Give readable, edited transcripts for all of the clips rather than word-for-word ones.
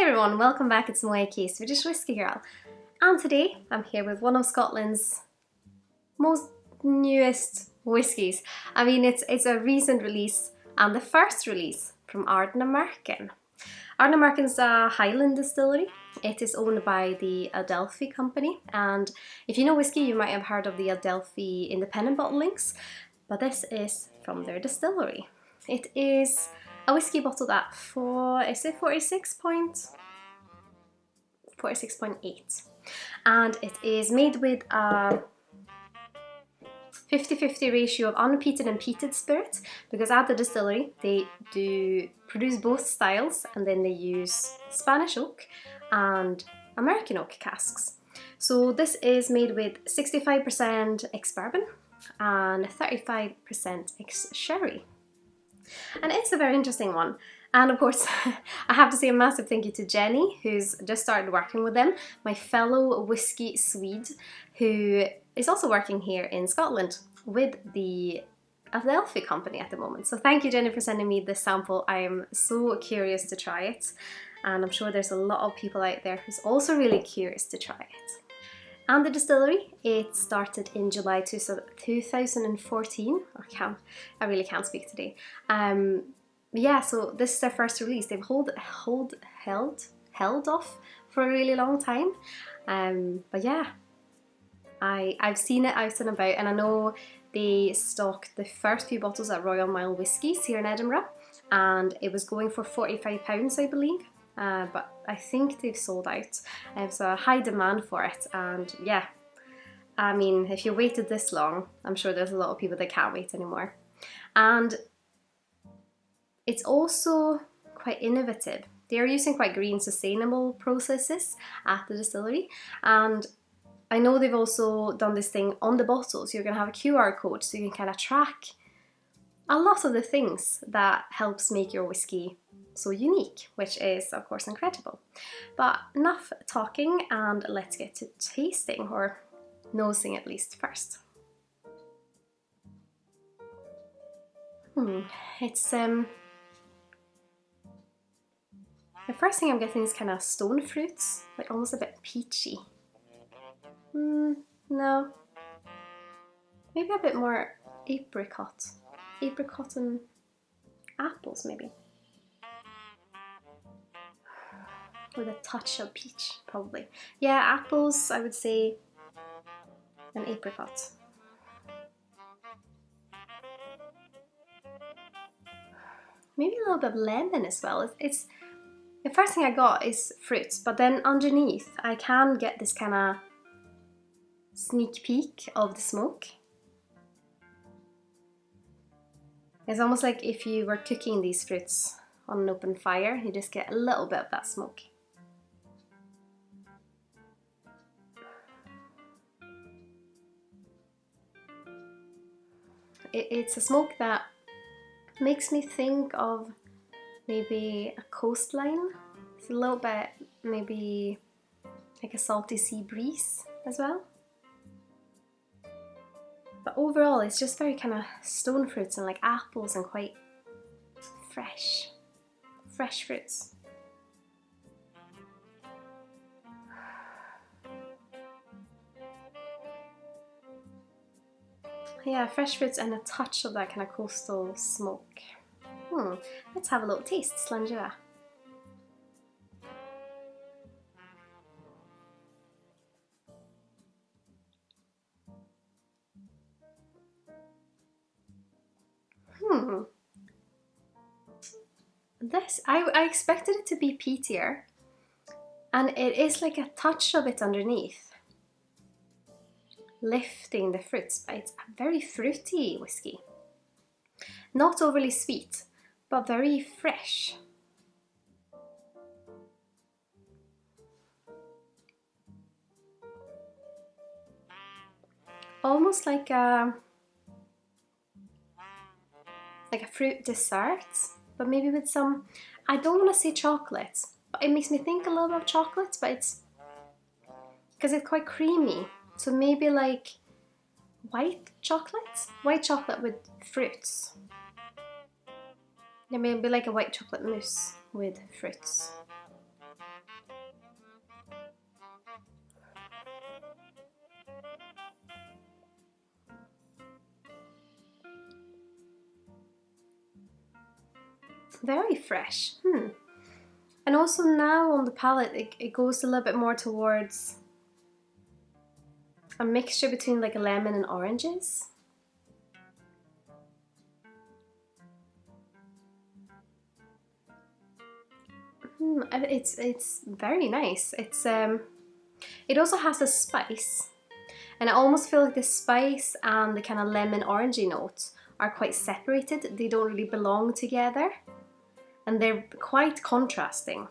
Hi everyone, welcome back. It's Moeke, Swedish Whiskey Girl, and today I'm here with one of Scotland's most newest whiskies. I mean, it's a recent release and the first release from Ardnamurchan. Ardnamurchan's a Highland distillery. It is owned by the Adelphi company, and if you know whiskey, you might have heard of the Adelphi independent bottlings, but this is from their distillery. It is a whiskey bottled at 46.8, and it is made with a 50-50 ratio of unpeated and peated spirit, because at the distillery they do produce both styles, and then they use Spanish oak and American oak casks. So this is made with 65% ex-bourbon and 35% ex-sherry. And it's a very interesting one. And of course, I have to say a massive thank you to Jenny, who's just started working with them, my fellow whiskey Swede, who is also working here in Scotland with the Adelphi company at the moment. So thank you, Jenny, for sending me this sample. I am so curious to try it, and I'm sure there's a lot of people out there who's also really curious to try it. And the distillery, it started in July 2014. I really can't speak today. Yeah, so this is their first release. They've held off for a really long time. But yeah, I've seen it out and about, and I know they stocked the first few bottles at Royal Mile Whiskies here in Edinburgh, and it was going for £45, I believe. But I think they've sold out. So a high demand for it, and yeah, I mean, if you waited this long, I'm sure there's a lot of people that can't wait anymore. And it's also quite innovative. They are using quite green, sustainable processes at the distillery, and I know they've also done this thing on the bottles. You're going to have a QR code, so you can kind of track a lot of the things that helps make your whiskey so unique, which is of course incredible. But enough talking, and let's get to tasting, or nosing at least first. It's the first thing I'm getting is kind of stone fruits, like almost a bit peachy. No, maybe a bit more apricot and apples maybe. With a touch of peach, probably. Yeah, apples, I would say, and apricot. Maybe a little bit of lemon as well. It's the first thing I got is fruits, but then underneath I can get this kind of sneak peek of the smoke. It's almost like if you were cooking these fruits on an open fire, you just get a little bit of that smoke. It's a smoke that makes me think of maybe a coastline. It's a little bit maybe like a salty sea breeze as well. But overall, it's just very kind of stone fruits and like apples and quite fresh fruits. Yeah, fresh fruits and a touch of that kind of coastal smoke. Let's have a little taste. Sláinte. This, I expected it to be peatier, and it is like a touch of it underneath, lifting the fruits, but it's a very fruity whiskey. Not overly sweet, but very fresh. Almost like a fruit dessert, but maybe with some, I don't want to say chocolate, but it makes me think a little bit of chocolate, but it's, because it's quite creamy, so maybe like white chocolate with fruits. Yeah, maybe like a white chocolate mousse with fruits. Very fresh. And also now on the palate, it goes a little bit more towards a mixture between like a lemon and oranges. It's very nice. It also has a spice, and I almost feel like the spice and the kind of lemon orangey notes are quite separated. They don't really belong together, and they're quite contrasting,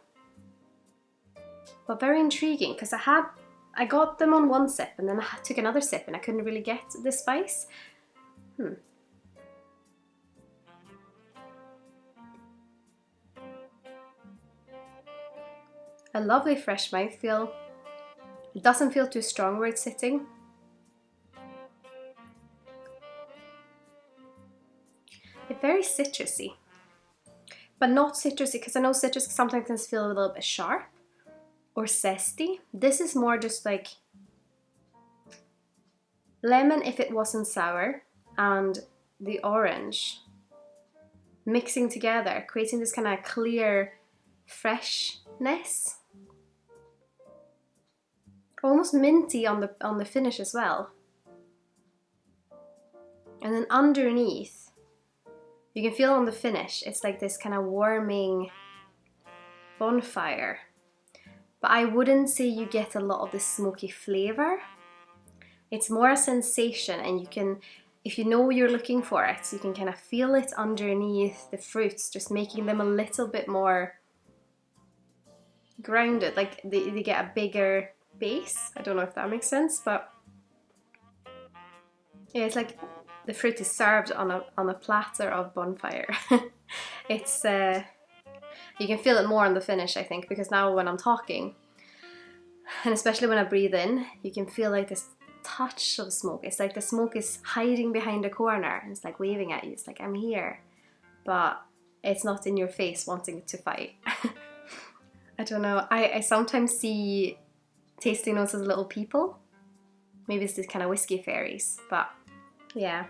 but very intriguing because I got them on one sip and then I took another sip and I couldn't really get the spice. A lovely fresh mouthfeel. It doesn't feel too strong where it's sitting. It's very citrusy, but not citrusy, because I know citrus sometimes can feel a little bit sharp or zesty. This is more just like lemon if it wasn't sour, and the orange mixing together, creating this kind of clear freshness. Almost minty on the finish as well. And then underneath, you can feel on the finish, it's like this kind of warming bonfire. But I wouldn't say you get a lot of the smoky flavor. It's more a sensation, and you can, if you know you're looking for it, you can kind of feel it underneath the fruits, just making them a little bit more grounded, like they get a bigger base. I don't know if that makes sense, but yeah, it's like the fruit is served on a platter of bonfire. It's you can feel it more on the finish, I think, because now when I'm talking, and especially when I breathe in, you can feel like this touch of smoke. It's like the smoke is hiding behind a corner and it's like waving at you. It's like, I'm here, but it's not in your face wanting to fight. I don't know. I sometimes see tasting notes as little people. Maybe it's these kind of whiskey fairies, but yeah.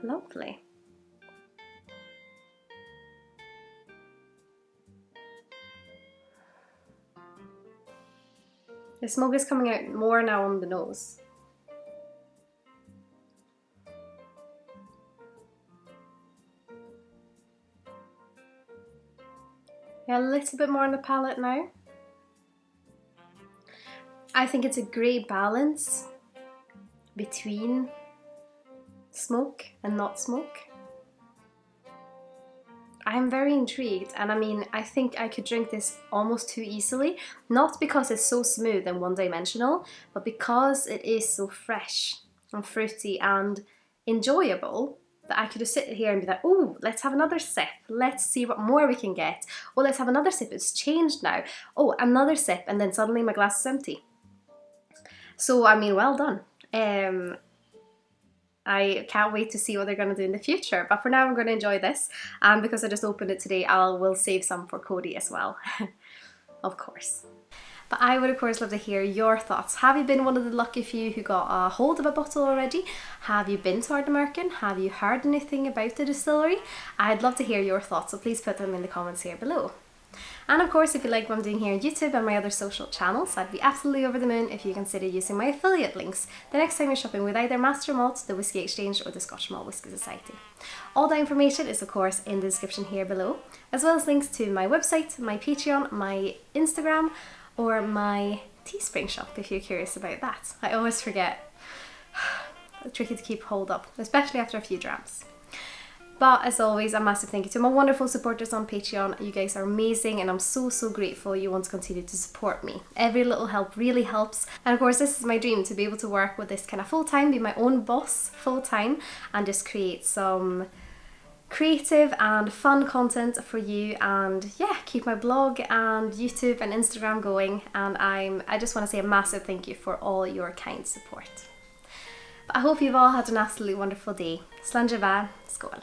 Lovely. The smoke is coming out more now on the nose. Yeah, a little bit more on the palate now. I think it's a great balance between smoke and not smoke. I'm very intrigued, and I mean, I think I could drink this almost too easily, not because it's so smooth and one-dimensional, but because it is so fresh and fruity and enjoyable, that I could just sit here and be like, oh, let's have another sip, let's see what more we can get, oh, let's have another sip, it's changed now, oh, another sip, and then suddenly my glass is empty. So, I mean, well done. I can't wait to see what they're going to do in the future, but for now I'm going to enjoy this, and because I just opened it today, will save some for Cody as well, of course. But I would of course love to hear your thoughts. Have you been one of the lucky few who got a hold of a bottle already? Have you been to Ardnamurchan? Have you heard anything about the distillery? I'd love to hear your thoughts, so please put them in the comments here below. And of course, if you like what I'm doing here on YouTube and my other social channels, I'd be absolutely over the moon if you consider using my affiliate links the next time you're shopping with either Master Malt, the Whisky Exchange, or the Scotch Malt Whisky Society. All that information is of course in the description here below, as well as links to my website, my Patreon, my Instagram, or my Teespring shop if you're curious about that. I always forget. It's tricky to keep hold up, especially after a few drams. But as always, a massive thank you to my wonderful supporters on Patreon. You guys are amazing, and I'm so grateful you want to continue to support me. Every little help really helps. And of course, this is my dream, to be able to work with this kind of full-time, be my own boss full-time, and just create some creative and fun content for you, and yeah, keep my blog and YouTube and Instagram going. And I just want to say a massive thank you for all your kind support. But I hope you've all had an absolutely wonderful day. Sláinte Skål.